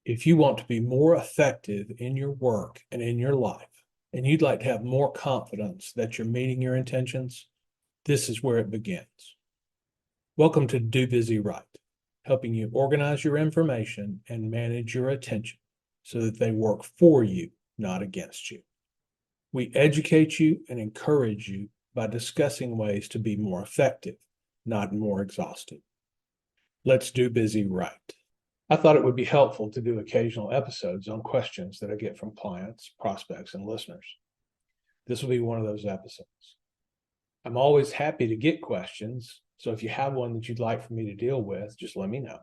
If you want to be more effective in your work and in your life, and you'd like to have more confidence that you're meeting your intentions, this is where it begins. Welcome to Do Busy Right, helping you organize your information and manage your attention so that they work for you, not against you. We educate you and encourage you by discussing ways to be more effective, not more exhausted. Let's do busy right. I thought it would be helpful to do occasional episodes on questions that I get from clients, prospects, and listeners. This will be one of those episodes. I'm always happy to get questions, so if you have one that you'd like for me to deal with, just let me know.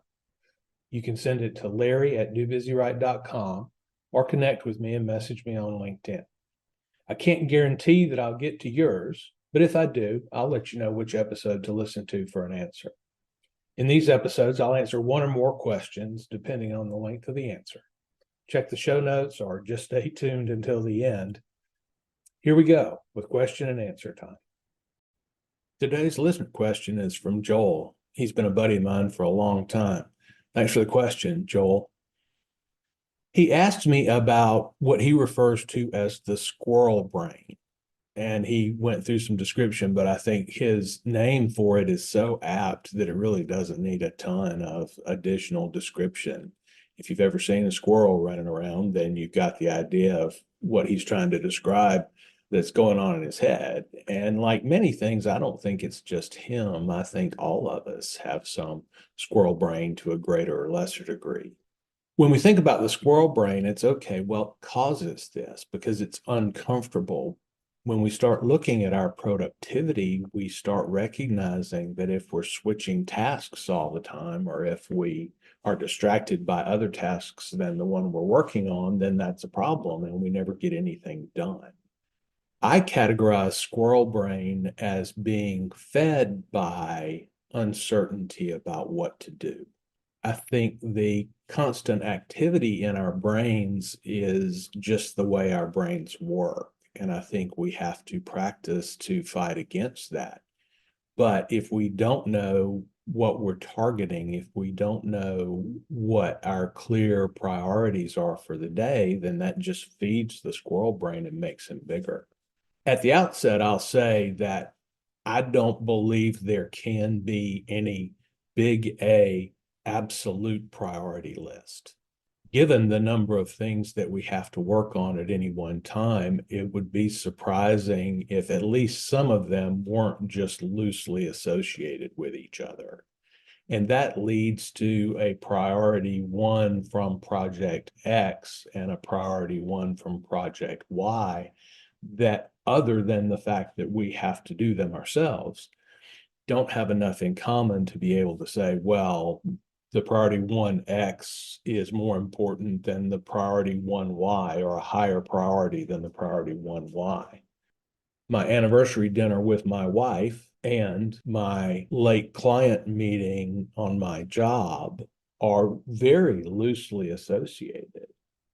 You can send it to larry@dobusyright.com or connect with me and message me on LinkedIn. I can't guarantee that I'll get to yours, but if I do, I'll let you know which episode to listen to for an answer. In these episodes, I'll answer one or more questions depending on the length of the answer. Check the show notes or just stay tuned until the end. Here we go with question and answer time. Today's listener question is from Joel. He's been a buddy of mine for a long time. Thanks for the question, Joel. He asked me about what he refers to as the squirrel brain. And he went through some description, but I think his name for it is so apt that it really doesn't need a ton of additional description. If you've ever seen a squirrel running around, then you've got the idea of what he's trying to describe that's going on in his head. And like many things, I don't think it's just him. I think all of us have some squirrel brain to a greater or lesser degree. When we think about the squirrel brain, it's okay, well, it causes this because it's uncomfortable. When we start looking at our productivity, we start recognizing that if we're switching tasks all the time, or if we are distracted by other tasks than the one we're working on, then that's a problem and we never get anything done. I categorize squirrel brain as being fed by uncertainty about what to do. I think the constant activity in our brains is just the way our brains work. And I think we have to practice to fight against that. But if we don't know what we're targeting, if we don't know what our clear priorities are for the day, then that just feeds the squirrel brain and makes him bigger. At the outset, I'll say that I don't believe there can be any big A absolute priority list. Given the number of things that we have to work on at any one time, it would be surprising if at least some of them weren't just loosely associated with each other. And that leads to a priority one from project X and a priority one from project Y that, other than the fact that we have to do them ourselves, don't have enough in common to be able to say, well, the priority 1X is more important than the priority 1Y, or a higher priority than the priority 1Y. My anniversary dinner with my wife and my late client meeting on my job are very loosely associated.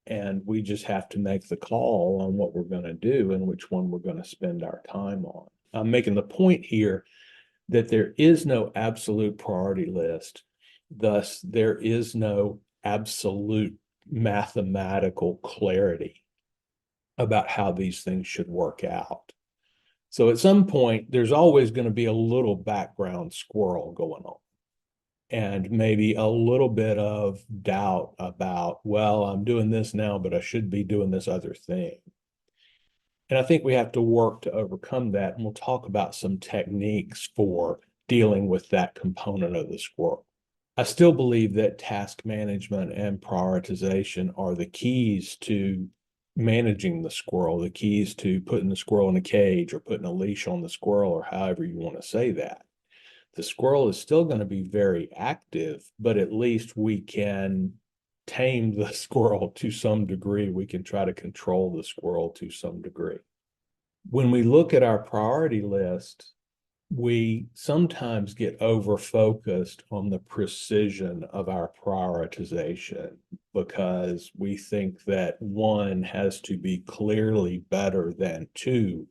And we just have to make the call on what we're going to do and which one we're going to spend our time on. I'm making the point here that there is no absolute priority list. Thus, there is no absolute mathematical clarity about how these things should work out. So at some point, there's always going to be a little background squirrel going on, and maybe a little bit of doubt about, well, I'm doing this now, but I should be doing this other thing. And I think we have to work to overcome that. And we'll talk about some techniques for dealing with that component of the squirrel. I still believe that task management and prioritization are the keys to managing the squirrel, the keys to putting the squirrel in a cage or putting a leash on the squirrel, or however you want to say that. The squirrel is still going to be very active, but at least we can tame the squirrel to some degree. We can try to control the squirrel to some degree. When we look at our priority list, we sometimes get over-focused on the precision of our prioritization because we think that one has to be clearly better than two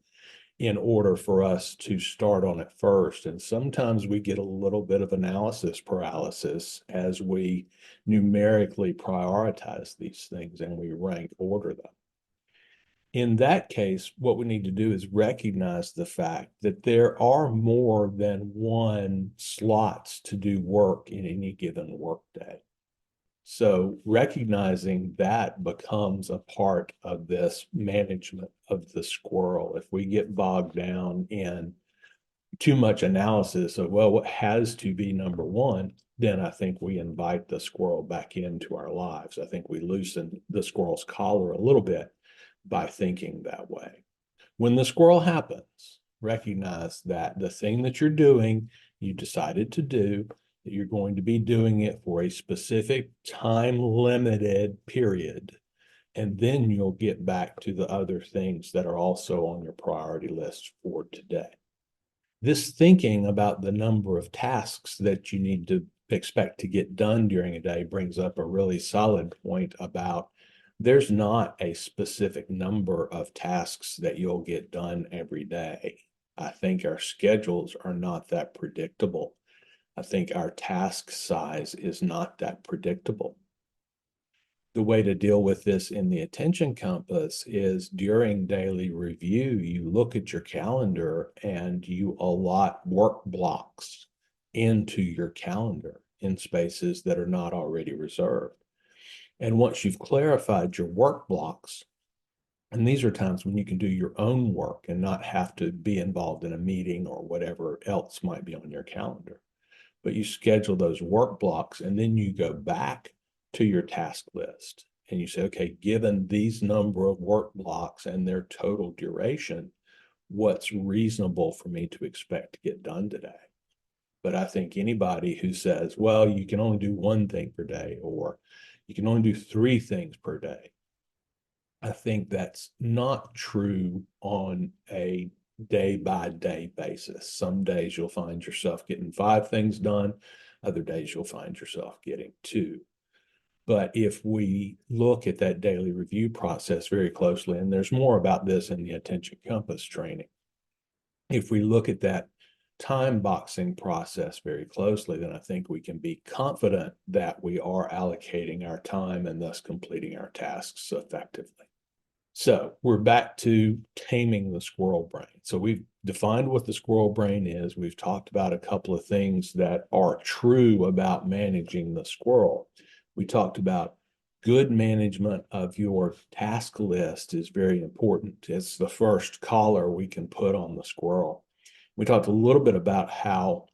in order for us to start on it first. And sometimes we get a little bit of analysis paralysis as we numerically prioritize these things and we rank order them. In that case, what we need to do is recognize the fact that there are more than one slots to do work in any given workday. So recognizing that becomes a part of this management of the squirrel. If we get bogged down in too much analysis of, well, what has to be number one, then I think we invite the squirrel back into our lives. I think we loosen the squirrel's collar a little bit by thinking that way. When the squirrel happens, recognize that the thing that you're doing, you decided to do, that you're going to be doing it for a specific time-limited period, and then you'll get back to the other things that are also on your priority list for today. This thinking about the number of tasks that you need to expect to get done during a day brings up a really solid point about there's not a specific number of tasks that you'll get done every day. I think our schedules are not that predictable. I think our task size is not that predictable. The way to deal with this in the attention compass is during daily review, you look at your calendar and you allot work blocks into your calendar in spaces that are not already reserved. And once you've clarified your work blocks, and these are times when you can do your own work and not have to be involved in a meeting or whatever else might be on your calendar, but you schedule those work blocks and then you go back to your task list and you say, okay, given these number of work blocks and their total duration, what's reasonable for me to expect to get done today? But I think anybody who says, well, you can only do one thing per day, or you can only do 3 things per day, I think that's not true on a day-by-day basis. Some days you'll find yourself getting 5 things done. Other days you'll find yourself getting 2. But if we look at that daily review process very closely, and there's more about this in the attention compass training, if we look at that time boxing process very closely, then I think we can be confident that we are allocating our time and thus completing our tasks effectively. So we're back to taming the squirrel brain. So we've defined what the squirrel brain is. We've talked about a couple of things that are true about managing the squirrel. We talked about good management of your task list is very important. It's the first collar we can put on the squirrel. We talked a little bit about how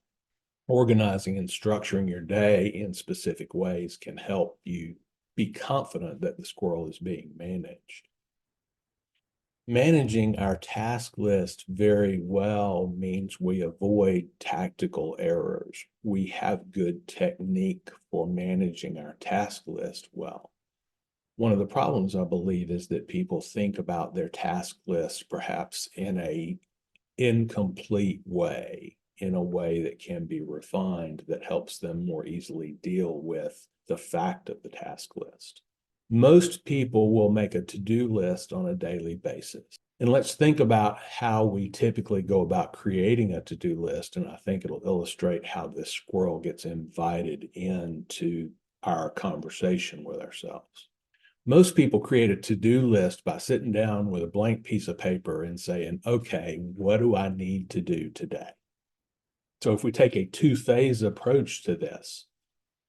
organizing and structuring your day in specific ways can help you be confident that the squirrel is being managed. Managing our task list very well means we avoid tactical errors. We have good technique for managing our task list well. One of the problems, I believe, is that people think about their task list perhaps in an incomplete way, in a way that can be refined, that helps them more easily deal with the fact of the task list. Most people will make a to-do list on a daily basis. And let's think about how we typically go about creating a to-do list. And I think it'll illustrate how this squirrel gets invited into our conversation with ourselves. Most people create a to-do list by sitting down with a blank piece of paper and saying, okay, what do I need to do today? So if we take a 2-phase approach to this,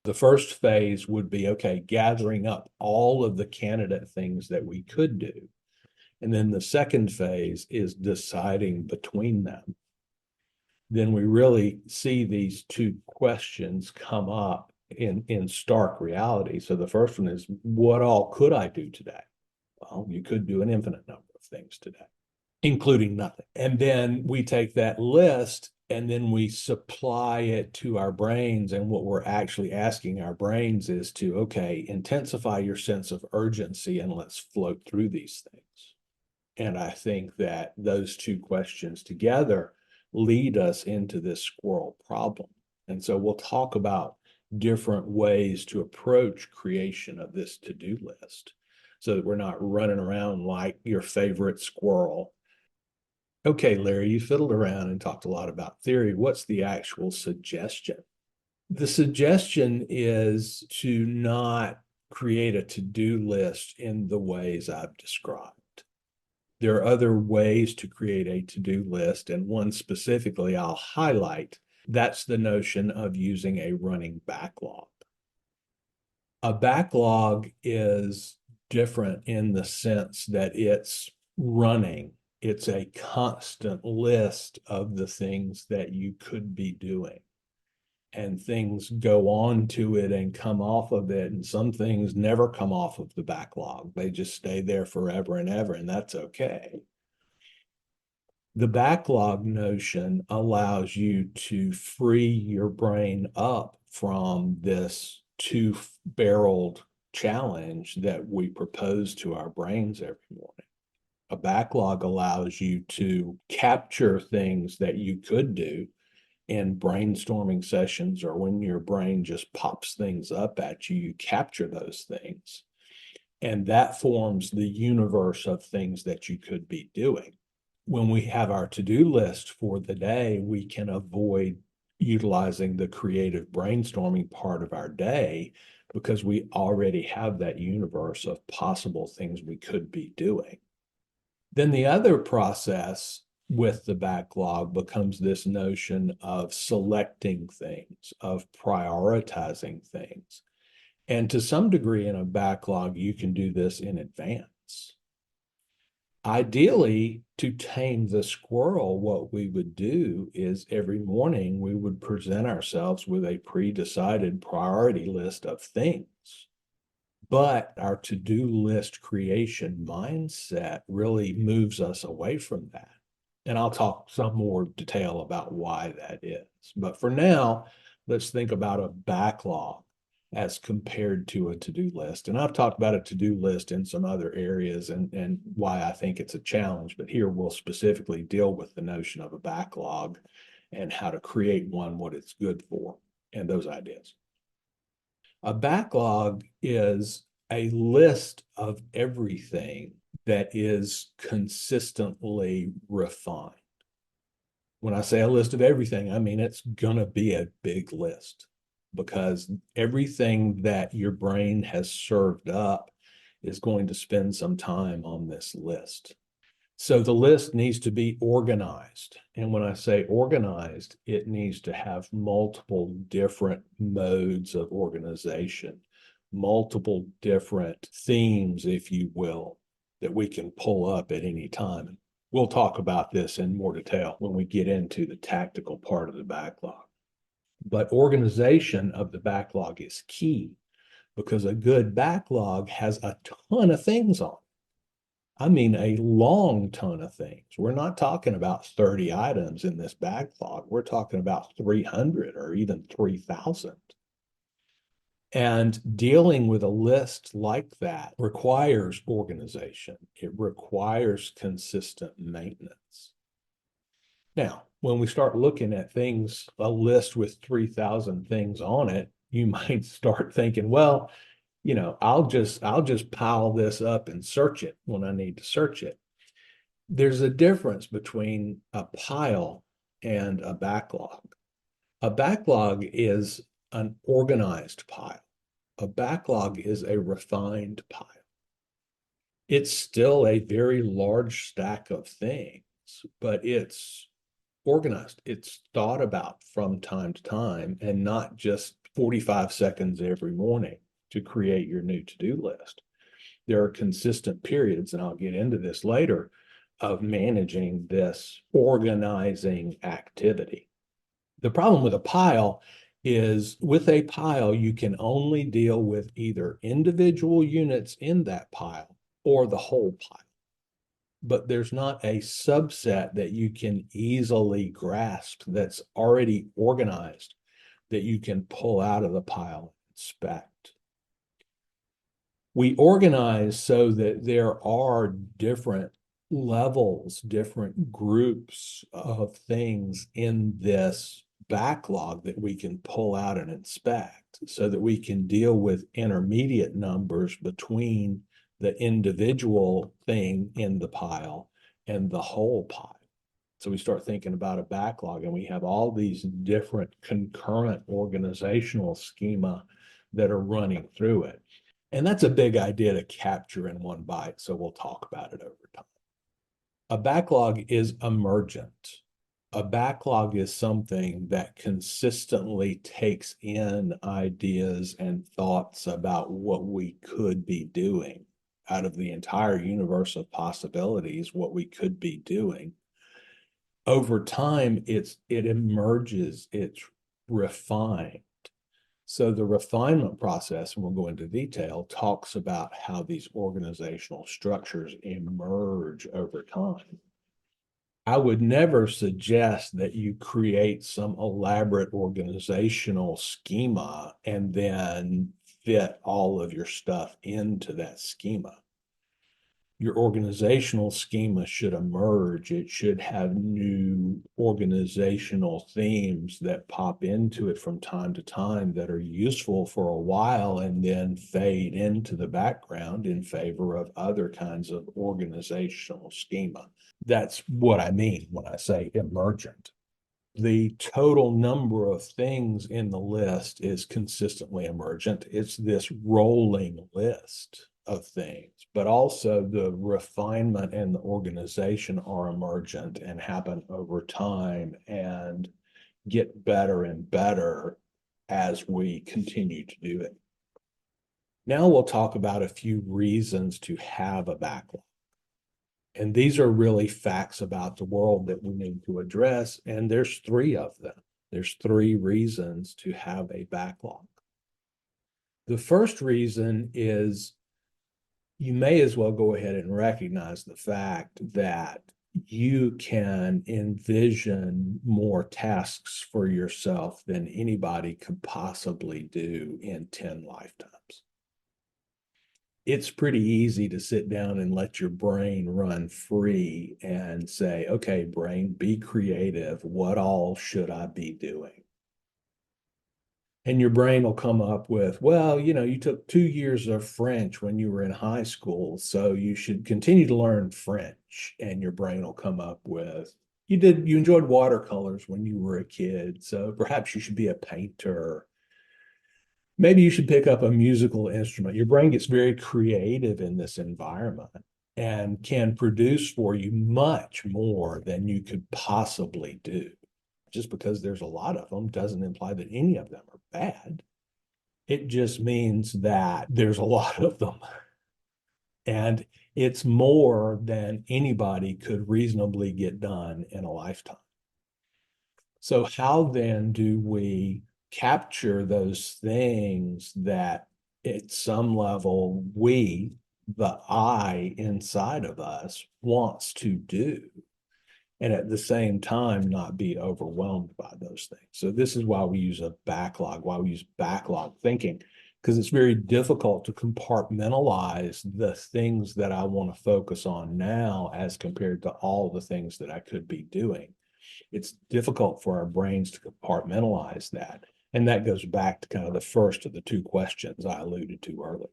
the first phase would be, okay, gathering up all of the candidate things that we could do. And then the second phase is deciding between them. Then we really see these 2 questions come up in stark reality. So the first one is, what all could I do today? Well, you could do an infinite number of things today, including nothing. And then we take that list and then we supply it to our brains. And what we're actually asking our brains is to, okay, intensify your sense of urgency and let's float through these things. And I think that those 2 questions together lead us into this squirrel problem. And so we'll talk about different ways to approach creation of this to-do list so that we're not running around like your favorite squirrel Okay, Larry, you fiddled around and talked a lot about theory. What's the actual suggestion? The suggestion is to not create a to-do list in the ways I've described. There are other ways to create a to-do list, and one specifically I'll highlight. That's the notion of using a running backlog. A backlog is different in the sense that it's running. It's a constant list of the things that you could be doing. And things go on to it and come off of it. And some things never come off of the backlog. They just stay there forever and ever, and that's okay. The backlog notion allows you to free your brain up from this two-barreled challenge that we propose to our brains every morning. A backlog allows you to capture things that you could do in brainstorming sessions, or when your brain just pops things up at you, you capture those things. And that forms the universe of things that you could be doing. When we have our to-do list for the day, we can avoid utilizing the creative brainstorming part of our day because we already have that universe of possible things we could be doing. Then the other process with the backlog becomes this notion of selecting things, of prioritizing things. And to some degree in a backlog, you can do this in advance. Ideally, to tame the squirrel, what we would do is every morning we would present ourselves with a pre-decided priority list of things. But our to-do list creation mindset really moves us away from that. And I'll talk some more detail about why that is. But for now, let's think about a backlog as compared to a to-do list. And I've talked about a to-do list in some other areas and why I think it's a challenge. But here we'll specifically deal with the notion of a backlog and how to create one, what it's good for, and those ideas. A backlog is a list of everything that is consistently refined. When I say a list of everything, I mean it's going to be a big list because everything that your brain has served up is going to spend some time on this list. So the list needs to be organized. And when I say organized, it needs to have multiple different modes of organization, multiple different themes, if you will, that we can pull up at any time. We'll talk about this in more detail when we get into the tactical part of the backlog. But organization of the backlog is key because a good backlog has a ton of things on it. I mean, a long ton of things. We're not talking about 30 items in this backlog. We're talking about 300 or even 3,000. And dealing with a list like that requires organization. It requires consistent maintenance. Now, when we start looking at things, a list with 3,000 things on it, you might start thinking, well, I'll just pile this up and search it when I need to search it. There's a difference between a pile and a backlog. A backlog is an organized pile. A backlog is a refined pile. It's still a very large stack of things, but it's organized. It's thought about from time to time and not just 45 seconds every morning to create your new to-do list. There are consistent periods, and I'll get into this later, of managing this organizing activity. The problem with a pile is with a pile, you can only deal with either individual units in that pile or the whole pile. But there's not a subset that you can easily grasp that's already organized that you can pull out of the pile and inspect. We organize so that there are different levels, different groups of things in this backlog that we can pull out and inspect so that we can deal with intermediate numbers between the individual thing in the pile and the whole pile. So we start thinking about a backlog, and we have all these different concurrent organizational schema that are running through it. And that's a big idea to capture in one bite. So we'll talk about it over time. A backlog is emergent. A backlog is something that consistently takes in ideas and thoughts about what we could be doing out of the entire universe of possibilities, what we could be doing. Over time, it emerges, it's refined. So the refinement process, and we'll go into detail, talks about how these organizational structures emerge over time. I would never suggest that you create some elaborate organizational schema and then fit all of your stuff into that schema. Your organizational schema should emerge. It should have new organizational themes that pop into it from time to time that are useful for a while and then fade into the background in favor of other kinds of organizational schema. That's what I mean when I say emergent. The total number of things in the list is consistently emergent. It's this rolling list of things, but also the refinement and the organization are emergent and happen over time and get better and better as we continue to do it. Now we'll talk about a few reasons to have a backlog. And these are really facts about the world that we need to address. And there's three of them. There's three reasons to have a backlog. The first reason is you may as well go ahead and recognize the fact that you can envision more tasks for yourself than anybody could possibly do in 10 lifetimes. It's pretty easy to sit down and let your brain run free and say, okay, brain, be creative. What all should I be doing? And your brain will come up with, well, you took 2 years of French when you were in high school, so you should continue to learn French. And your brain will come up with, you enjoyed watercolors when you were a kid, so perhaps you should be a painter. Maybe you should pick up a musical instrument. Your brain gets very creative in this environment and can produce for you much more than you could possibly do. Just because there's a lot of them doesn't imply that any of them are bad. It just means that there's a lot of them. And it's more than anybody could reasonably get done in a lifetime. So how then do we capture those things that at some level the I inside of us, wants to do, and at the same time not be overwhelmed by those things? So this is why we use a backlog, why we use backlog thinking, because it's very difficult to compartmentalize the things that I want to focus on now as compared to all the things that I could be doing. It's difficult for our brains to compartmentalize that. And that goes back to kind of the first of the two questions I alluded to earlier.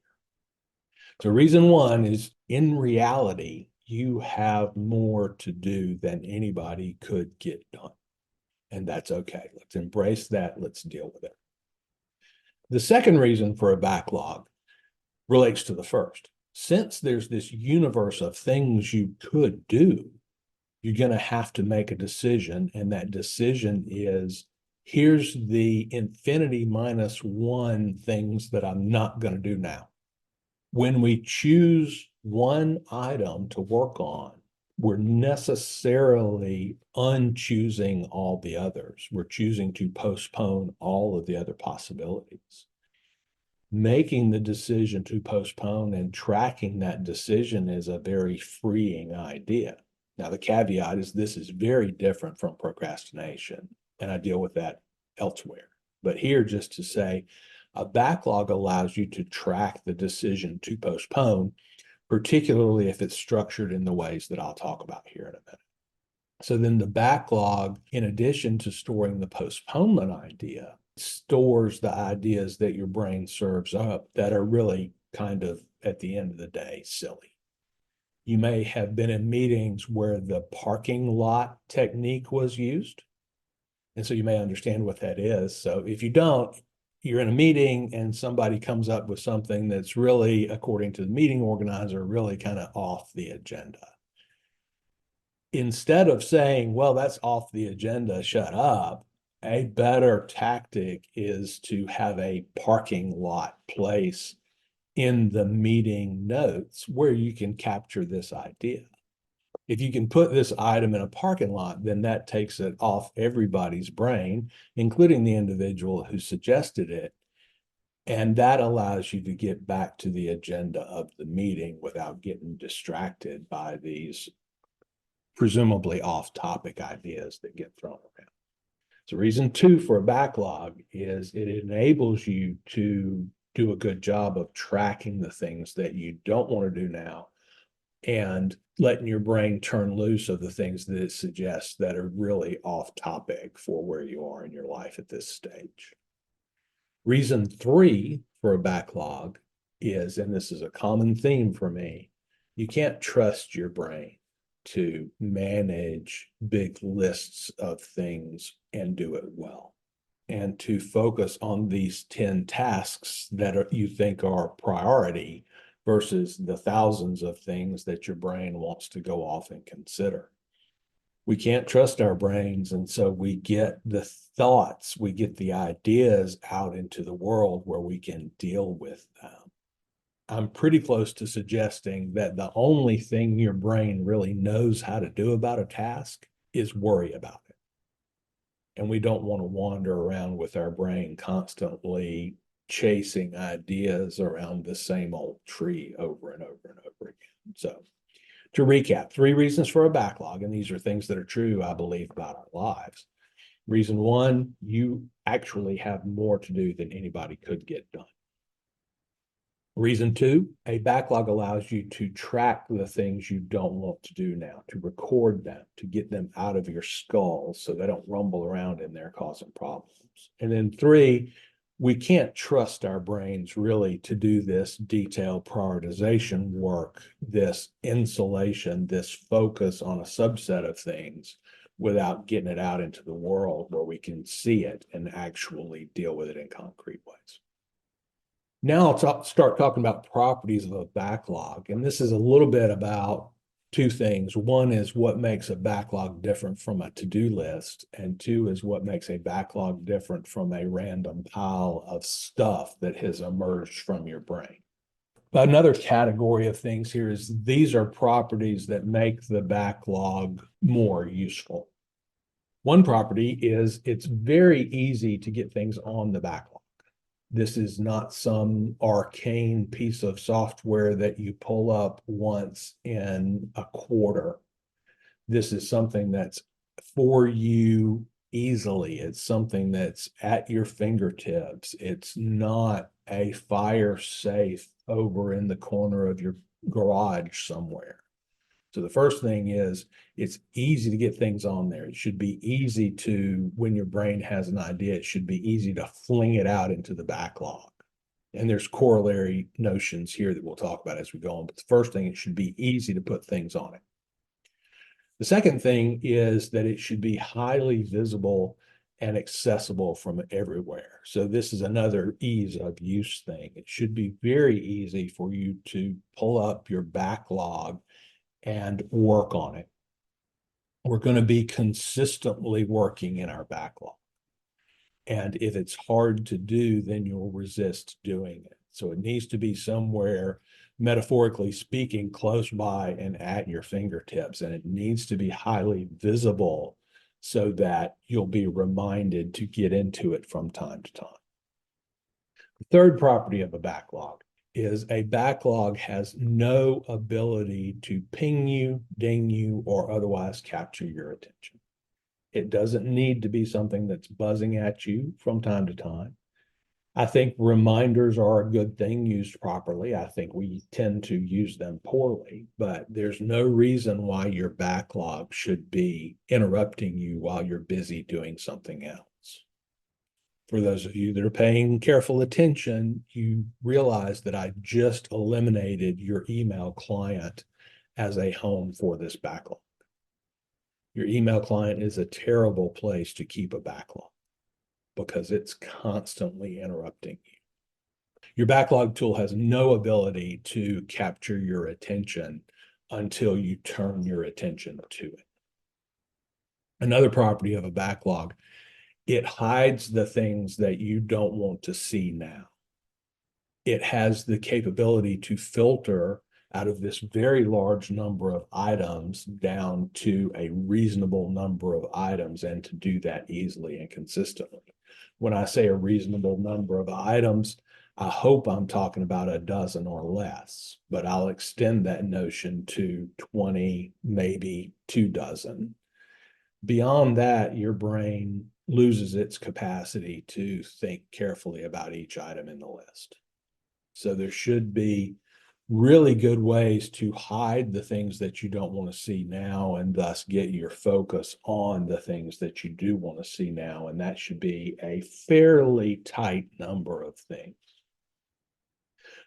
So reason one is, in reality, you have more to do than anybody could get done. And that's okay. Let's embrace that. Let's deal with it. The second reason for a backlog relates to the first. Since there's this universe of things you could do, you're going to have to make a decision. And that decision is, here's the infinity minus one things that I'm not going to do now. When we choose one item to work on, we're necessarily unchoosing all the others. We're choosing to postpone all of the other possibilities. Making the decision to postpone and tracking that decision is a very freeing idea. Now, the caveat is this is very different from procrastination, and I deal with that elsewhere. But here, just to say, a backlog allows you to track the decision to postpone, particularly if it's structured in the ways that I'll talk about here in a minute. So then the backlog, in addition to storing the postponement idea, stores the ideas that your brain serves up that are really kind of, at the end of the day, silly. You may have been in meetings where the parking lot technique was used. And so you may understand what that is. So if you don't, you're in a meeting and somebody comes up with something that's really, according to the meeting organizer, really kind of off the agenda. Instead of saying, well, that's off the agenda, shut up, a better tactic is to have a parking lot place in the meeting notes where you can capture this idea. If you can put this item in a parking lot, then that takes it off everybody's brain, including the individual who suggested it. And that allows you to get back to the agenda of the meeting without getting distracted by these presumably off-topic ideas that get thrown around. So reason 2 for a backlog is it enables you to do a good job of tracking the things that you don't want to do now and letting your brain turn loose of the things that it suggests that are really off topic for where you are in your life at this stage. Reason 3 for a backlog is, and this is a common theme for me, you can't trust your brain to manage big lists of things and do it well, and to focus on these 10 tasks that you think are priority versus the thousands of things that your brain wants to go off and consider. We can't trust our brains, and so we get the thoughts, we get the ideas out into the world where we can deal with them. I'm pretty close to suggesting that the only thing your brain really knows how to do about a task is worry about it. And we don't want to wander around with our brain constantly chasing ideas around the same old tree over and over and over again. So to recap, 3 reasons for a backlog, and these are things that are true, I believe, about our lives. Reason 1, you actually have more to do than anybody could get done. Reason 2, a backlog allows you to track the things you don't want to do now, to record them, to get them out of your skull so they don't rumble around in there causing problems. And then 3, we can't trust our brains really to do this detailed prioritization work, this insulation, this focus on a subset of things without getting it out into the world where we can see it and actually deal with it in concrete ways. Now I'll start talking about properties of a backlog. And this is a little bit about 2 things. One is what makes a backlog different from a to-do list. And 2 is what makes a backlog different from a random pile of stuff that has emerged from your brain. Another category of things here is these are properties that make the backlog more useful. One property is it's very easy to get things on the backlog. This is not some arcane piece of software that you pull up once in a quarter. This is something that's for you easily. It's something that's at your fingertips. It's not a fire safe over in the corner of your garage somewhere. So the first thing is it's easy to get things on there. It should be easy to, when your brain has an idea, it should be easy to fling it out into the backlog. And there's corollary notions here that we'll talk about as we go on. But the first thing, it should be easy to put things on it. The second thing is that it should be highly visible and accessible from everywhere. So this is another ease of use thing. It should be very easy for you to pull up your backlog and work on it. We're going to be consistently working in our backlog. And if it's hard to do, then you'll resist doing it. So it needs to be somewhere, metaphorically speaking, close by and at your fingertips. And it needs to be highly visible so that you'll be reminded to get into it from time to time. The third property of a backlog is a backlog has no ability to ping you, ding you, or otherwise capture your attention. It doesn't need to be something that's buzzing at you from time to time. I think reminders are a good thing used properly. I think we tend to use them poorly, but there's no reason why your backlog should be interrupting you while you're busy doing something else. For those of you that are paying careful attention, you realize that I just eliminated your email client as a home for this backlog. Your email client is a terrible place to keep a backlog because it's constantly interrupting you. Your backlog tool has no ability to capture your attention until you turn your attention to it. Another property of a backlog, it hides the things that you don't want to see now. It has the capability to filter out of this very large number of items down to a reasonable number of items, and to do that easily and consistently. When I say a reasonable number of items, I hope I'm talking about a dozen or less, but I'll extend that notion to 20, maybe 24. Beyond that, your brain loses its capacity to think carefully about each item in the list. So there should be really good ways to hide the things that you don't want to see now, and thus get your focus on the things that you do want to see now. And that should be a fairly tight number of things.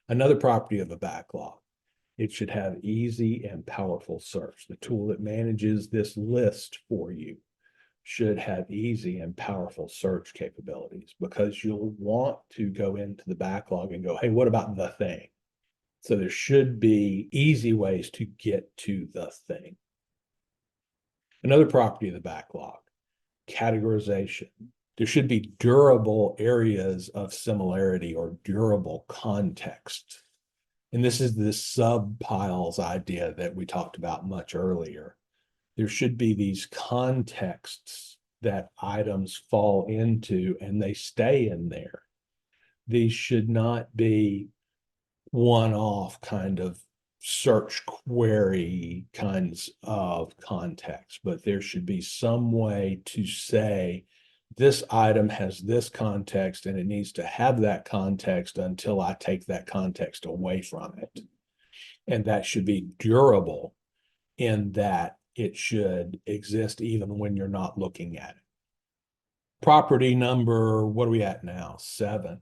Another property of a backlog, it should have easy and powerful search. The tool that manages this list for you should have easy and powerful search capabilities, because you'll want to go into the backlog and go, hey, what about the thing? So there should be easy ways to get to the thing. Another property of the backlog, categorization. There should be durable areas of similarity or durable context. And this is the subpiles idea that we talked about much earlier. There should be these contexts that items fall into, and they stay in there. These should not be one-off kind of search query kinds of context, but there should be some way to say this item has this context, and it needs to have that context until I take that context away from it. And that should be durable in that it should exist even when you're not looking at it. Property number, what are we at now? 7.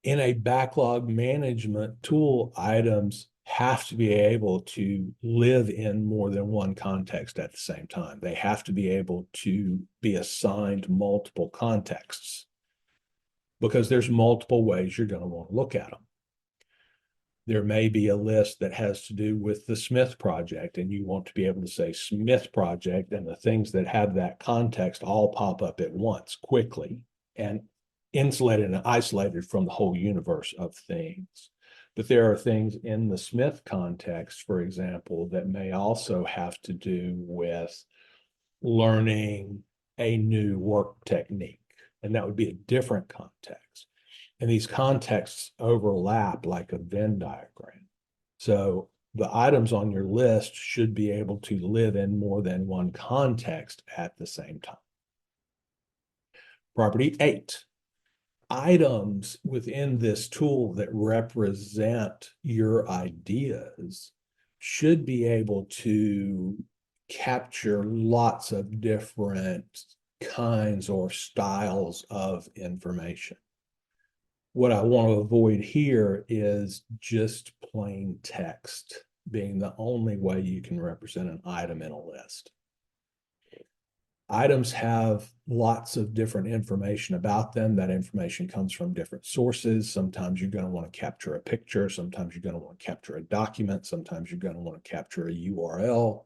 In a backlog management tool, items have to be able to live in more than one context at the same time. They have to be able to be assigned multiple contexts, because there's multiple ways you're going to want to look at them. There may be a list that has to do with the Smith project, and you want to be able to say Smith project, and the things that have that context all pop up at once quickly and insulated and isolated from the whole universe of things. But there are things in the Smith context, for example, that may also have to do with learning a new work technique, and that would be a different context. And these contexts overlap like a Venn diagram. So the items on your list should be able to live in more than one context at the same time. Property 8. Items within this tool that represent your ideas should be able to capture lots of different kinds or styles of information. What I want to avoid here is just plain text being the only way you can represent an item in a list. Items have lots of different information about them. That information comes from different sources. Sometimes you're going to want to capture a picture. Sometimes you're going to want to capture a document. Sometimes you're going to want to capture a URL.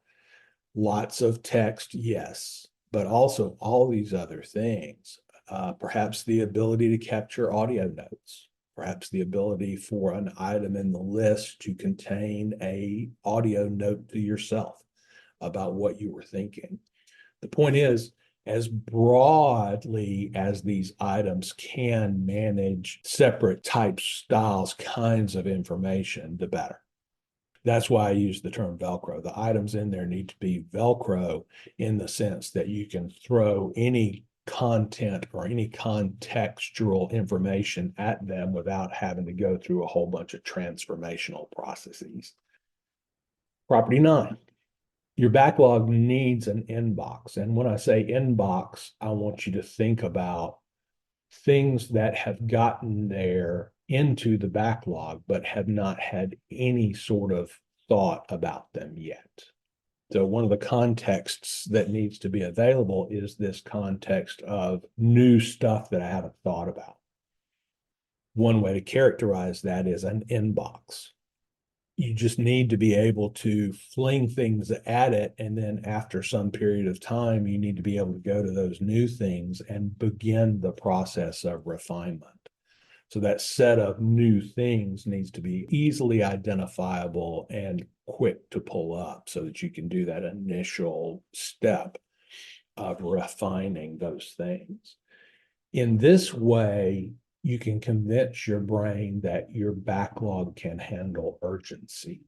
Lots of text, yes, but also all these other things. Perhaps the ability to capture audio notes, perhaps the ability for an item in the list to contain an audio note to yourself about what you were thinking. The point is, as broadly as these items can manage separate types, styles, kinds of information, the better. That's why I use the term Velcro. The items in there need to be Velcro in the sense that you can throw any content or any contextual information at them without having to go through a whole bunch of transformational processes. Property 9. Your backlog needs an inbox. And when I say inbox, I want you to think about things that have gotten there into the backlog, but have not had any sort of thought about them yet. So one of the contexts that needs to be available is this context of new stuff that I haven't thought about. One way to characterize that is an inbox. You just need to be able to fling things at it. And then after some period of time, you need to be able to go to those new things and begin the process of refinement. So that set of new things needs to be easily identifiable and quick to pull up so that you can do that initial step of refining those things. In this way, you can convince your brain that your backlog can handle urgency.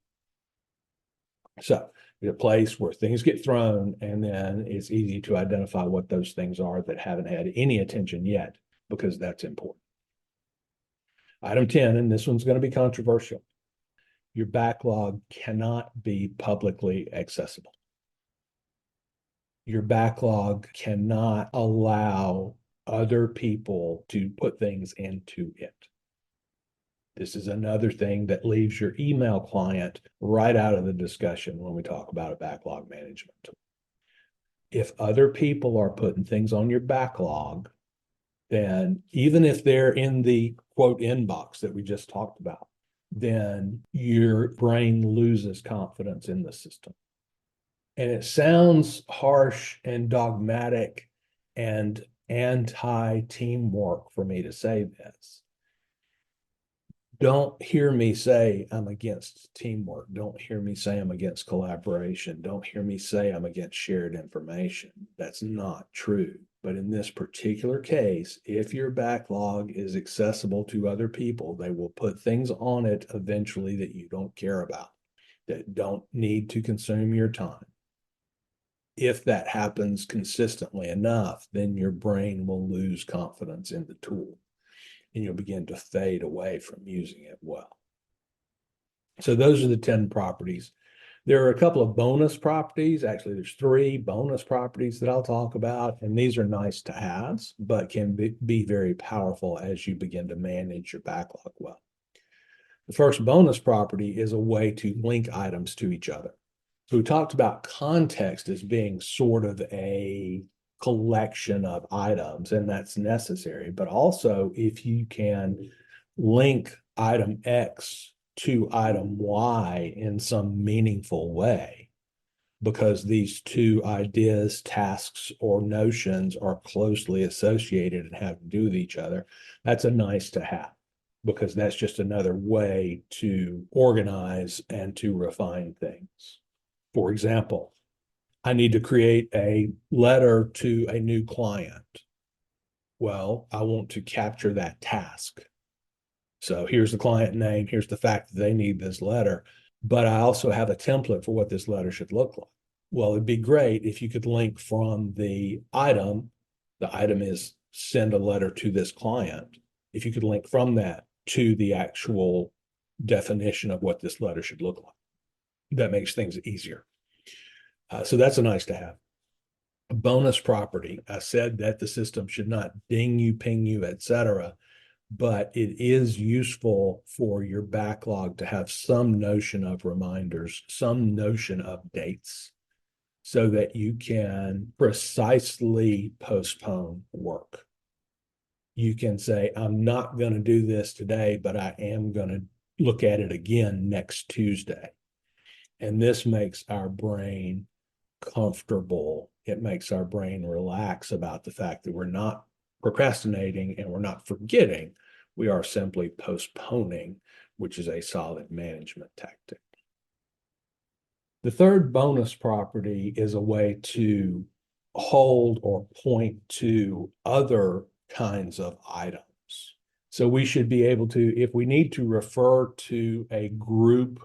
So it's a place where things get thrown, and then it's easy to identify what those things are that haven't had any attention yet, because that's important. Item 10, and this one's going to be controversial. Your backlog cannot be publicly accessible. Your backlog cannot allow other people to put things into it. This is another thing that leaves your email client right out of the discussion when we talk about a backlog management tool. If other people are putting things on your backlog, then even if they're in the quote inbox that we just talked about, then your brain loses confidence in the system. And it sounds harsh and dogmatic and anti-teamwork for me to say this. Don't hear me say I'm against teamwork. Don't hear me say I'm against collaboration. Don't hear me say I'm against shared information. That's not true. But in this particular case, if your backlog is accessible to other people, they will put things on it eventually that you don't care about, that don't need to consume your time. If that happens consistently enough, then your brain will lose confidence in the tool and you'll begin to fade away from using it well. So those are the 10 properties. There are a couple of bonus properties. Actually, there's 3 bonus properties that I'll talk about, and these are nice to haves, but can be very powerful as you begin to manage your backlog well. The first bonus property is a way to link items to each other. So we talked about context as being sort of a collection of items, and that's necessary. But also, if you can link item X to item Y in some meaningful way, because these two ideas, tasks, or notions are closely associated and have to do with each other, that's a nice to have, because that's just another way to organize and to refine things. For example, I need to create a letter to a new client. Well, I want to capture that task. So here's the client name, here's the fact that they need this letter, but I also have a template for what this letter should look like. Well, it'd be great if you could link from the item is send a letter to this client. If you could link from that to the actual definition of what this letter should look like, that makes things easier. So that's a nice to have. A bonus property. I said that the system should not ding you, ping you, etc., but it is useful for your backlog to have some notion of reminders, some notion of dates, so that you can precisely postpone work. You can say, I'm not going to do this today, but I am going to look at it again next Tuesday. And this makes our brain comfortable. It makes our brain relax about the fact that we're not procrastinating and we're not forgetting. We are simply postponing, which is a solid management tactic. The third bonus property is a way to hold or point to other kinds of items. So we should be able to, if we need to refer to a group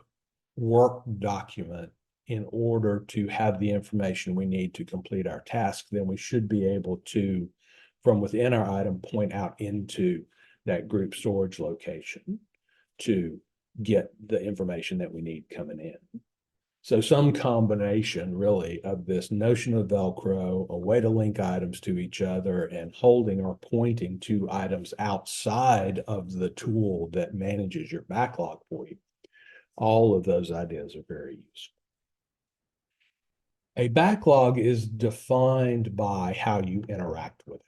work document in order to have the information we need to complete our task, then we should be able to, from within our item, point out into that group storage location to get the information that we need coming in. So some combination really of this notion of Velcro, a way to link items to each other, and holding or pointing to items outside of the tool that manages your backlog for you All of those ideas are very useful. A backlog is defined by how you interact with it,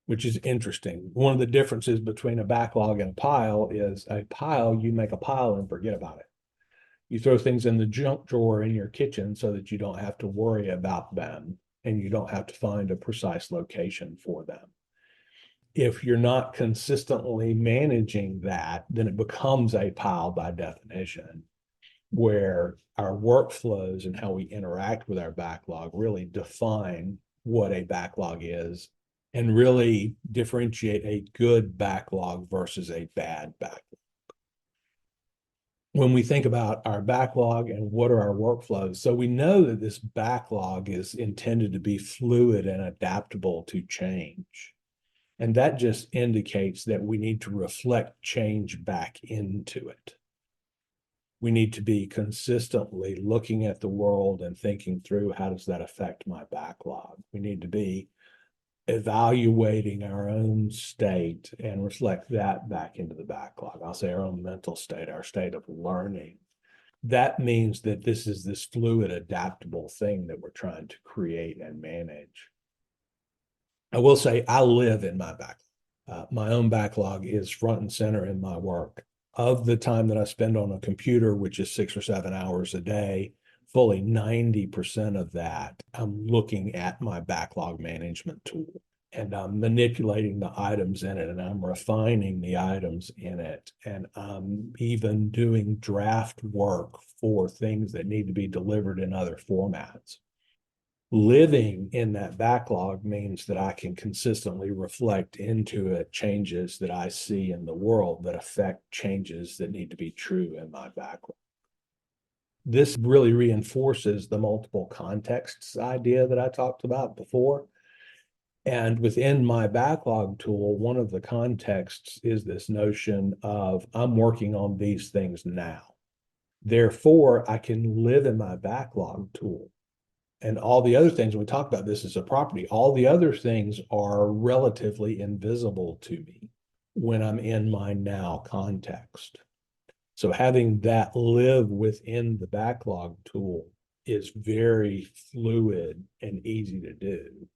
which is interesting. One of the differences between a backlog and a pile is a pile, you make a pile and forget about it. You throw things in the junk drawer in your kitchen so that you don't have to worry about them and you don't have to find a precise location for them. If you're not consistently managing that, then it becomes a pile by definition, where our workflows and how we interact with our backlog really define what a backlog is and really differentiate a good backlog versus a bad backlog. When we think about our backlog and what are our workflows, so we know that this backlog is intended to be fluid and adaptable to change. And that just indicates that we need to reflect change back into it. We need to be consistently looking at the world and thinking through, how does that affect my backlog? We need to be evaluating our own state and reflect that back into the backlog. I'll say our own mental state, our state of learning. That means that this is this fluid, adaptable thing that we're trying to create and manage. I will say I live in my backlog. My own backlog is front and center in my work. Of the time that I spend on a computer, which is 6 or 7 hours a day, fully 90% of that, I'm looking at my backlog management tool and I'm manipulating the items in it and I'm refining the items in it. And I'm even doing draft work for things that need to be delivered in other formats. Living in that backlog means that I can consistently reflect into it changes that I see in the world that affect changes that need to be true in my backlog. This really reinforces the multiple contexts idea that I talked about before. And within my backlog tool, one of the contexts is this notion of I'm working on these things now. Therefore, I can live in my backlog tool. And all the other things, we talked about this as a property, all the other things are relatively invisible to me when I'm in my now context. So having that live within the backlog tool is very fluid and easy to do.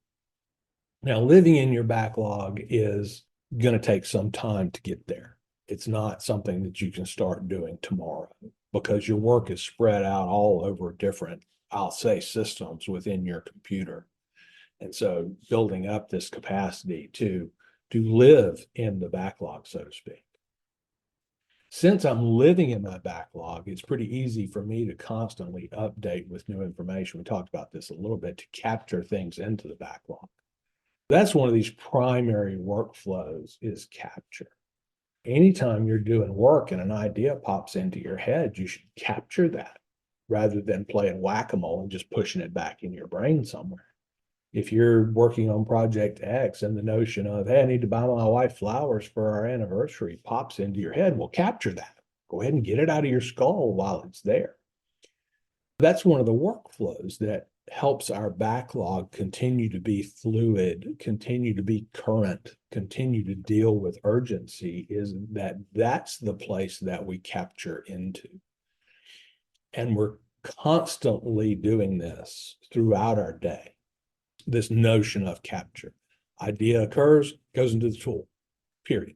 Now, living in your backlog is going to take some time to get there. It's not something that you can start doing tomorrow because your work is spread out all over different, I'll say, systems within your computer. And so building up this capacity to live in the backlog, so to speak. Since I'm living in my backlog, it's pretty easy for me to constantly update with new information. We talked about this a little bit, to capture things into the backlog. That's one of these primary workflows, is capture. Anytime you're doing work and an idea pops into your head, you should capture that rather than playing whack-a-mole and just pushing it back in your brain somewhere. If you're working on project X and the notion of, hey, I need to buy my wife flowers for our anniversary pops into your head, well, capture that. Go ahead and get it out of your skull while it's there. That's one of the workflows that helps our backlog continue to be fluid, continue to be current, continue to deal with urgency, is that that's the place that we capture into. And we're constantly doing this throughout our day. This notion of capture. Idea occurs, goes into the tool, period.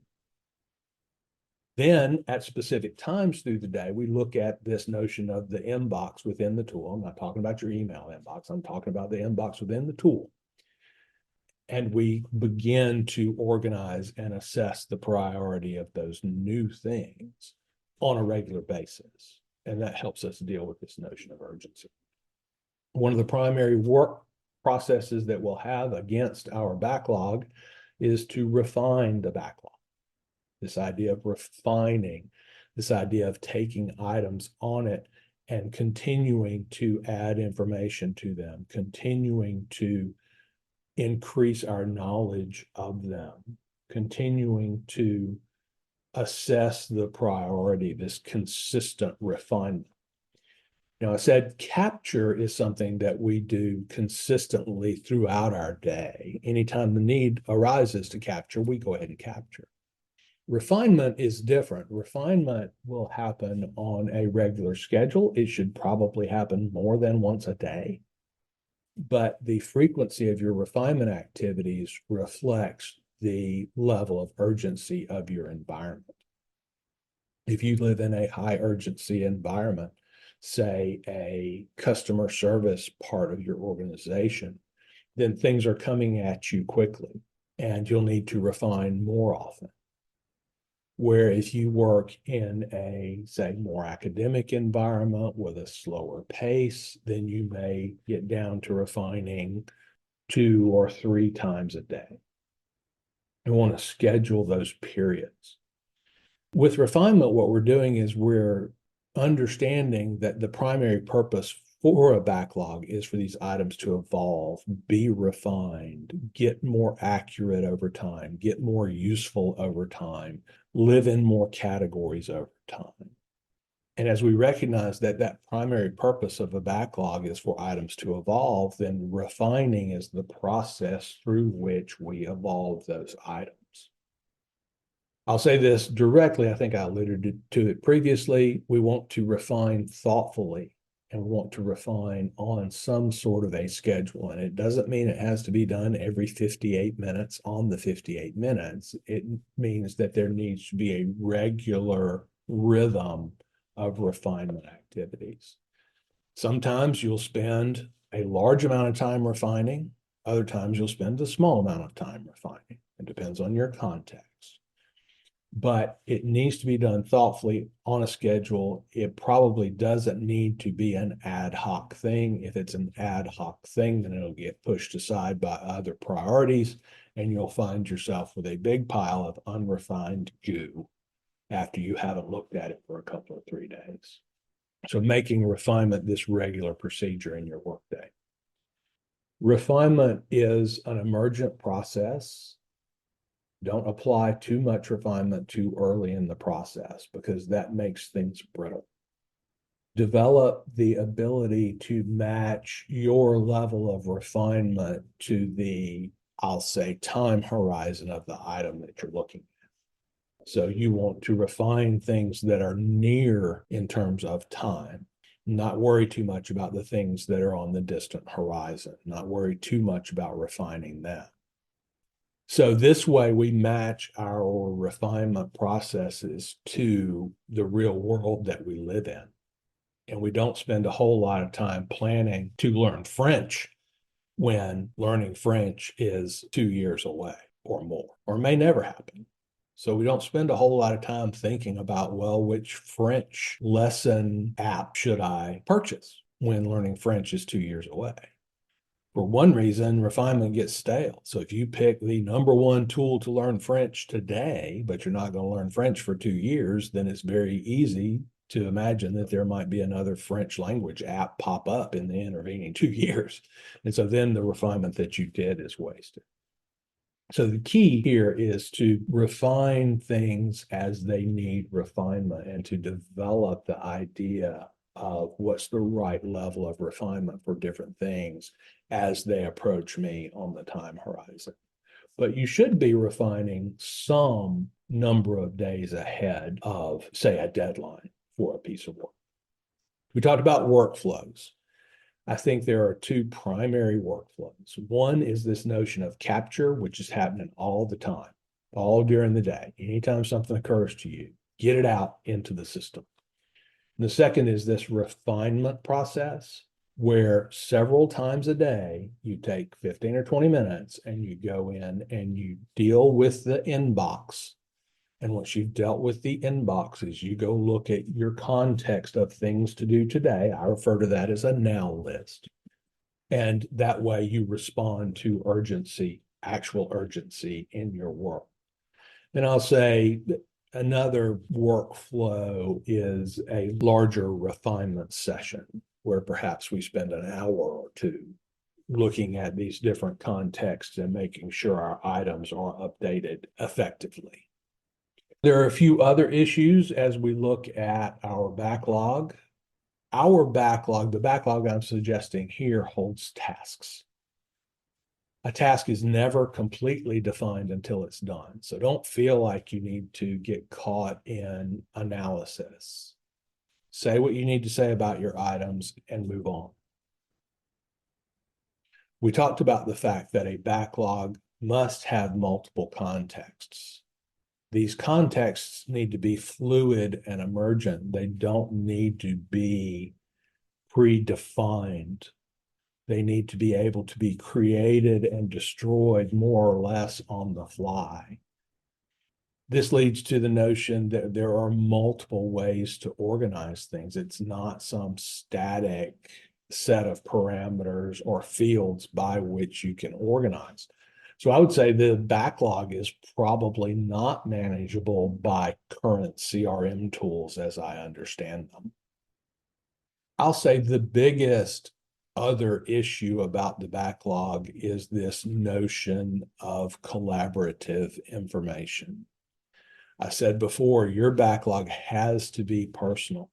Then at specific times through the day, we look at this notion of the inbox within the tool. I'm not talking about your email inbox. I'm talking about the inbox within the tool. And we begin to organize and assess the priority of those new things on a regular basis. And that helps us deal with this notion of urgency. One of the primary work processes that we'll have against our backlog is to refine the backlog. This idea of refining, this idea of taking items on it and continuing to add information to them, continuing to increase our knowledge of them, continuing to assess the priority, this consistent refinement. Now, I said capture is something that we do consistently throughout our day. Anytime the need arises to capture, we go ahead and capture. Refinement is different. Refinement will happen on a regular schedule. It should probably happen more than once a day. But the frequency of your refinement activities reflects the level of urgency of your environment. If you live in a high urgency environment, say a customer service part of your organization, then things are coming at you quickly and you'll need to refine more often. Where if you work in a, say, more academic environment with a slower pace, then you may get down to refining 2 or 3 times a day. You want to schedule those periods. With refinement, what we're doing is we're understanding that the primary purpose for a backlog is for these items to evolve, be refined, get more accurate over time, get more useful over time, live in more categories over time. And as we recognize that that primary purpose of a backlog is for items to evolve, then refining is the process through which we evolve those items. I'll say this directly. I think I alluded to it previously. We want to refine thoughtfully and we want to refine on some sort of a schedule. And it doesn't mean it has to be done every 58 minutes on the 58 minutes. It means that there needs to be a regular rhythm of refinement activities. Sometimes you'll spend a large amount of time refining. Other times you'll spend a small amount of time refining. It depends on your context. But it needs to be done thoughtfully on a schedule. It probably doesn't need to be an ad hoc thing. If it's an ad hoc thing, then it'll get pushed aside by other priorities, and you'll find yourself with a big pile of unrefined goo after you haven't looked at it for a couple or 3 days. So making refinement this regular procedure in your workday. Refinement is an emergent process. Don't apply too much refinement too early in the process because that makes things brittle. Develop the ability to match your level of refinement to the, I'll say, time horizon of the item that you're looking at. So you want to refine things that are near in terms of time. Not worry too much about the things that are on the distant horizon. Not worry too much about refining that. So this way we match our refinement processes to the real world that we live in. And we don't spend a whole lot of time planning to learn French when learning French is 2 years away or more, or may never happen. So we don't spend a whole lot of time thinking about, well, which French lesson app should I purchase when learning French is 2 years away? For one reason, refinement gets stale. So if you pick the number one tool to learn French today, but you're not going to learn French for 2 years, then it's very easy to imagine that there might be another French language app pop up in the intervening 2 years. And so then the refinement that you did is wasted. So the key here is to refine things as they need refinement and to develop the idea of what's the right level of refinement for different things as they approach me on the time horizon. But you should be refining some number of days ahead of, say, a deadline for a piece of work. We talked about workflows. I think there are 2 primary workflows. One is this notion of capture, which is happening all the time, all during the day. Anytime something occurs to you, get it out into the system. And the second is this refinement process, where several times a day, you take 15 or 20 minutes and you go in and you deal with the inbox. And once you've dealt with the inboxes, you go look at your context of things to do today. I refer to that as a now list. And that way you respond to urgency, actual urgency in your work. And I'll say another workflow is a larger refinement session where perhaps we spend an hour or 2 looking at these different contexts and making sure our items are updated effectively. There are a few other issues as we look at our backlog. Our backlog, the backlog I'm suggesting here, holds tasks. A task is never completely defined until it's done. So don't feel like you need to get caught in analysis. Say what you need to say about your items and move on. We talked about the fact that a backlog must have multiple contexts. These contexts need to be fluid and emergent. They don't need to be predefined. They need to be able to be created and destroyed more or less on the fly. This leads to the notion that there are multiple ways to organize things. It's not some static set of parameters or fields by which you can organize. So I would say the backlog is probably not manageable by current CRM tools as I understand them. I'll say the biggest other issue about the backlog is this notion of collaborative information. I said before, your backlog has to be personal.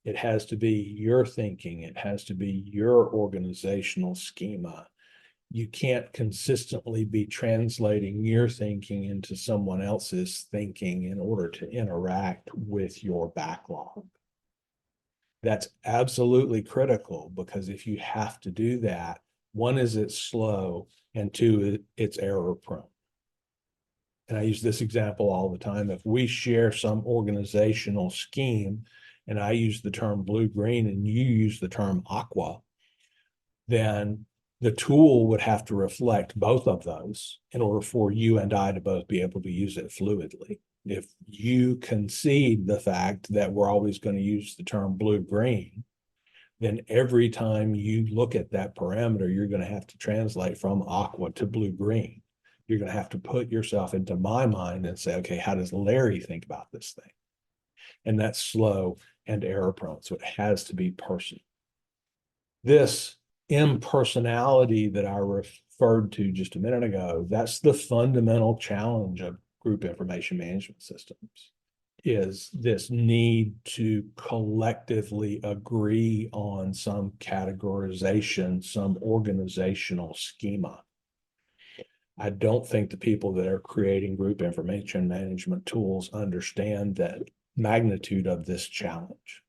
It has to be your thinking. It has to be your organizational schema. You can't consistently be translating your thinking into someone else's thinking in order to interact with your backlog. That's absolutely critical, because if you have to do that, one is it's slow, and two, it's error prone. And I use this example all the time. If we share some organizational scheme and I use the term blue-green and you use the term aqua, then the tool would have to reflect both of those in order for you and I to both be able to use it fluidly. If you concede the fact that we're always going to use the term blue-green, then every time you look at that parameter, you're going to have to translate from aqua to blue-green. You're going to have to put yourself into my mind and say, okay, how does Larry think about this thing? And that's slow and error prone. So it has to be personal. This impersonality that I referred to just a minute ago, that's the fundamental challenge of group information management systems, is this need to collectively agree on some categorization, some organizational schema. I don't think the people that are creating group information management tools understand the magnitude of this challenge.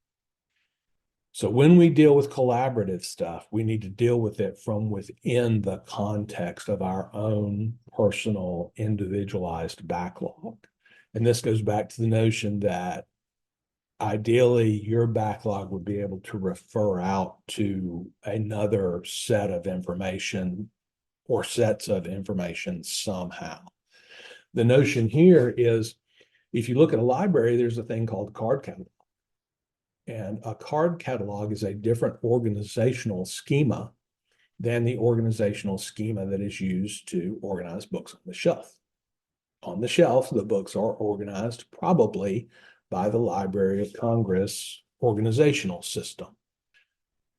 So when we deal with collaborative stuff, we need to deal with it from within the context of our own personal, individualized backlog. And this goes back to the notion that ideally your backlog would be able to refer out to another set of information or sets of information somehow. The notion here is, if you look at a library, there's a thing called a card catalog. And a card catalog is a different organizational schema than the organizational schema that is used to organize books on the shelf. On the shelf, the books are organized probably by the Library of Congress organizational system.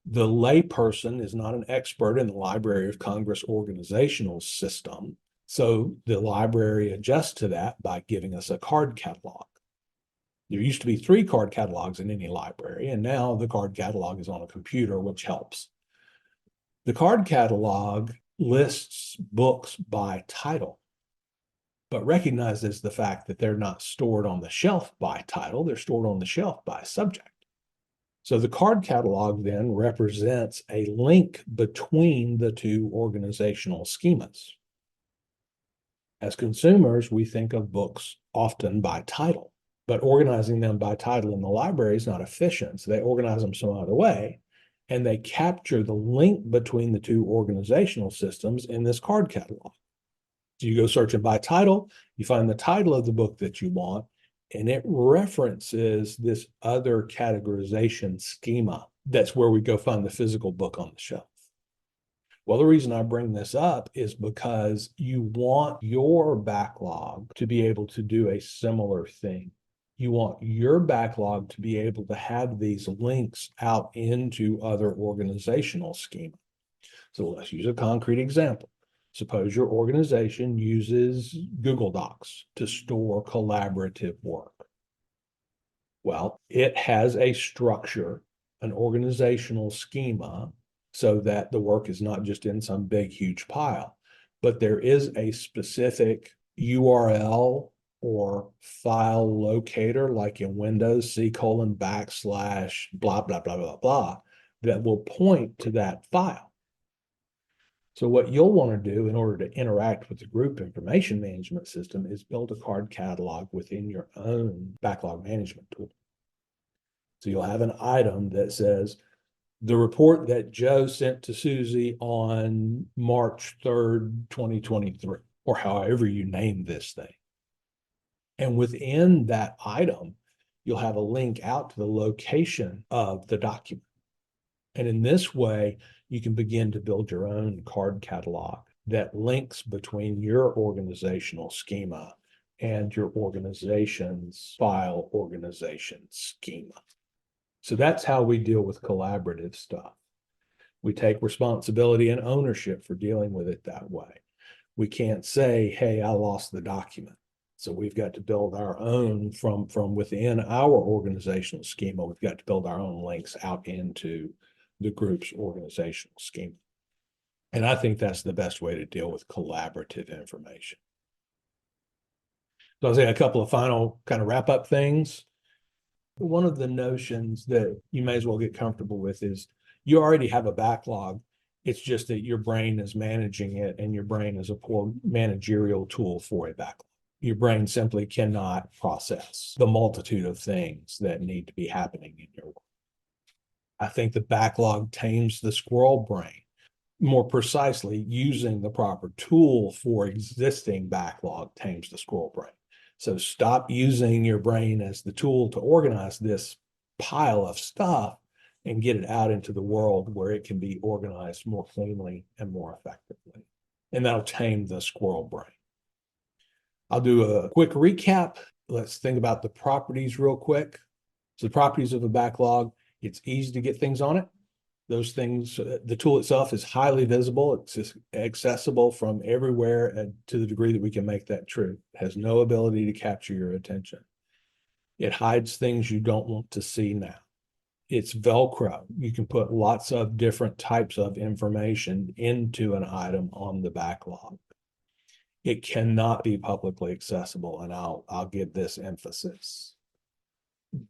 The layperson is not an expert in the Library of Congress organizational system, so the library adjusts to that by giving us a card catalog. There used to be 3 card catalogs in any library, and now the card catalog is on a computer, which helps. The card catalog lists books by title, but recognizes the fact that they're not stored on the shelf by title, they're stored on the shelf by subject. So the card catalog then represents a link between the two organizational schemas. As consumers, we think of books often by title, but organizing them by title in the library is not efficient. So they organize them some other way, and they capture the link between the two organizational systems in this card catalog. So you go searching by title, you find the title of the book that you want, and it references this other categorization schema. That's where we go find the physical book on the shelf. Well, the reason I bring this up is because you want your backlog to be able to do a similar thing. You want your backlog to be able to have these links out into other organizational schema. So let's use a concrete example. Suppose your organization uses Google Docs to store collaborative work. Well, it has a structure, an organizational schema, so that the work is not just in some big, huge pile. but there is a specific URL or file locator, like in Windows, C:\/ blah, blah, blah, blah, blah, that will point to that file. So what you'll want to do in order to interact with the group information management system is build a card catalog within your own backlog management tool. So you'll have an item that says the report that Joe sent to Susie on March 3rd, 2023, or however you name this thing. And within that item, you'll have a link out to the location of the document. And in this way, you can begin to build your own card catalog that links between your organizational schema and your organization's file organization schema. So that's how we deal with collaborative stuff. We take responsibility and ownership for dealing with it that way. We can't say, hey, I lost the document. So we've got to build our own from within our organizational schema. We've got to build our own links out into the group's organizational schema. And I think that's the best way to deal with collaborative information. So I'll say a couple of final kind of wrap up things. One of the notions that you may as well get comfortable with is you already have a backlog. It's just that your brain is managing it, and your brain is a poor managerial tool for a backlog. Your brain simply cannot process the multitude of things that need to be happening in your work. I think the backlog tames the squirrel brain. More precisely, using the proper tool for existing backlog tames the squirrel brain. So stop using your brain as the tool to organize this pile of stuff and get it out into the world where it can be organized more cleanly and more effectively. And that'll tame the squirrel brain. I'll do a quick recap. Let's think about the properties real quick. So the properties of a backlog: it's easy to get things on it. Those things, the tool itself is highly visible. It's just accessible from everywhere, and to the degree that we can make that true. It has no ability to capture your attention. It hides things you don't want to see now. It's Velcro. You can put lots of different types of information into an item on the backlog. It cannot be publicly accessible, and I'll give this emphasis.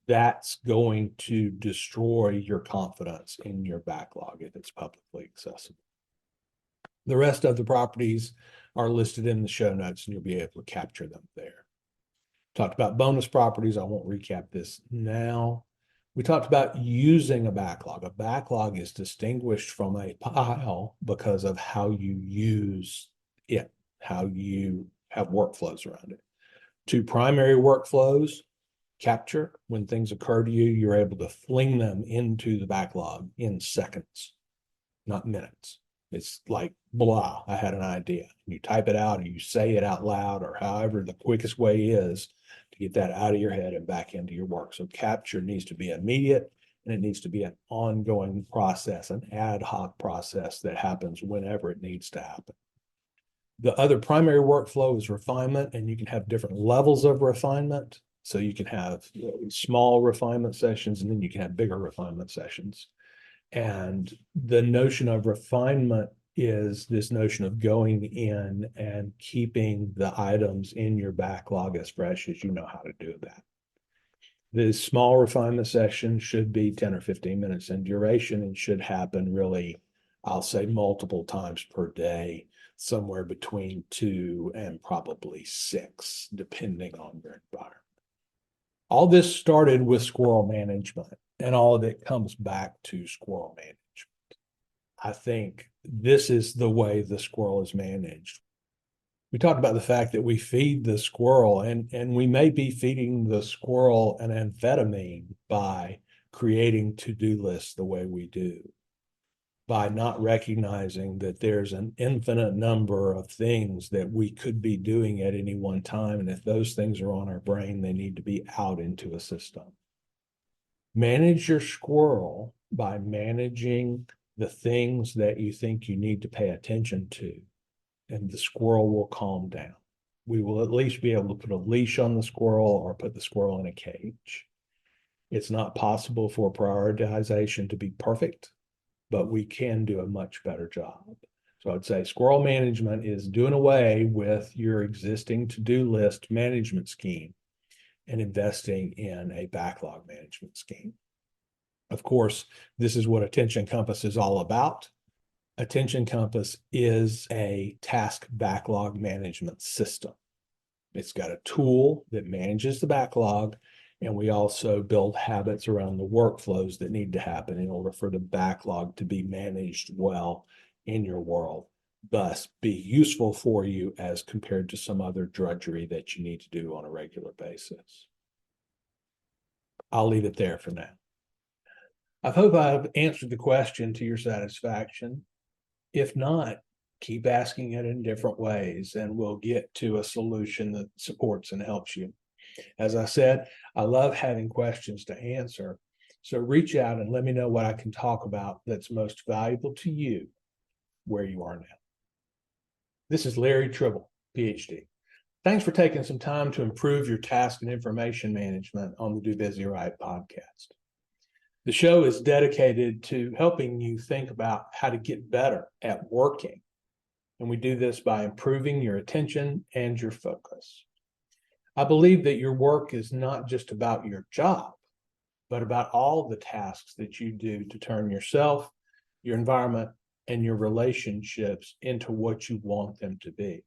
That's going to destroy your confidence in your backlog if it's publicly accessible. The rest of the properties are listed in the show notes, and you'll be able to capture them there. Talked about bonus properties. I won't recap this now. We talked about using a backlog. A backlog is distinguished from a pile because of how you use it, how you have workflows around it. Two primary workflows: capture. When things occur to you, you're able to fling them into the backlog in seconds, not minutes. It's like, blah, I had an idea. You type it out, or you say it out loud, or however the quickest way is to get that out of your head and back into your work. So capture needs to be immediate, and it needs to be an ongoing process, an ad hoc process that happens whenever it needs to happen. The other primary workflow is refinement, and you can have different levels of refinement. So you can have small refinement sessions, and then you can have bigger refinement sessions. And the notion of refinement is this notion of going in and keeping the items in your backlog as fresh as you know how to do that. The small refinement session should be 10 or 15 minutes in duration and should happen really, I'll say, multiple times per day, somewhere between 2 and probably 6, depending on your environment. All this started with squirrel management, and all of it comes back to squirrel management. I think this is the way the squirrel is managed. We talked about the fact that we feed the squirrel, and we may be feeding the squirrel an amphetamine by creating to-do lists the way we do, by not recognizing that there's an infinite number of things that we could be doing at any one time. And if those things are on our brain, they need to be out into a system. Manage your squirrel by managing the things that you think you need to pay attention to, and the squirrel will calm down. We will at least be able to put a leash on the squirrel or put the squirrel in a cage. It's not possible for prioritization to be perfect, but we can do a much better job. So I'd say squirrel management is doing away with your existing to-do list management scheme and investing in a backlog management scheme. Of course, this is what Attention Compass is all about. Attention Compass is a task backlog management system. It's got a tool that manages the backlog, and we also build habits around the workflows that need to happen in order for the backlog to be managed well in your world, thus be useful for you as compared to some other drudgery that you need to do on a regular basis. I'll leave it there for now. I hope I've answered the question to your satisfaction. If not, keep asking it in different ways, and we'll get to a solution that supports and helps you. As I said, I love having questions to answer. So reach out and let me know what I can talk about that's most valuable to you where you are now. This is Larry Tribble, Ph.D. Thanks for taking some time to improve your task and information management on the Do Busy Right podcast. The show is dedicated to helping you think about how to get better at working. And we do this by improving your attention and your focus. I believe that your work is not just about your job, but about all the tasks that you do to turn yourself, your environment, and your relationships into what you want them to be.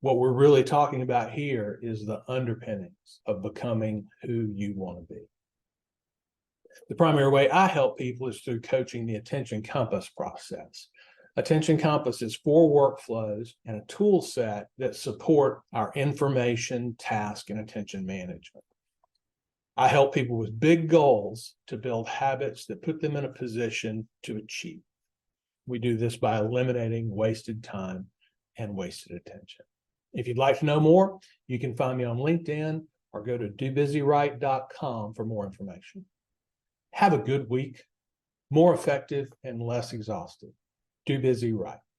What we're really talking about here is the underpinnings of becoming who you want to be. The primary way I help people is through coaching the Attention Compass process. Attention Compass is 4 workflows and a tool set that support our information, task, and attention management. I help people with big goals to build habits that put them in a position to achieve. We do this by eliminating wasted time and wasted attention. If you'd like to know more, you can find me on LinkedIn or go to dobusyright.com for more information. Have a good week, more effective and less exhausted. Do Busy Right.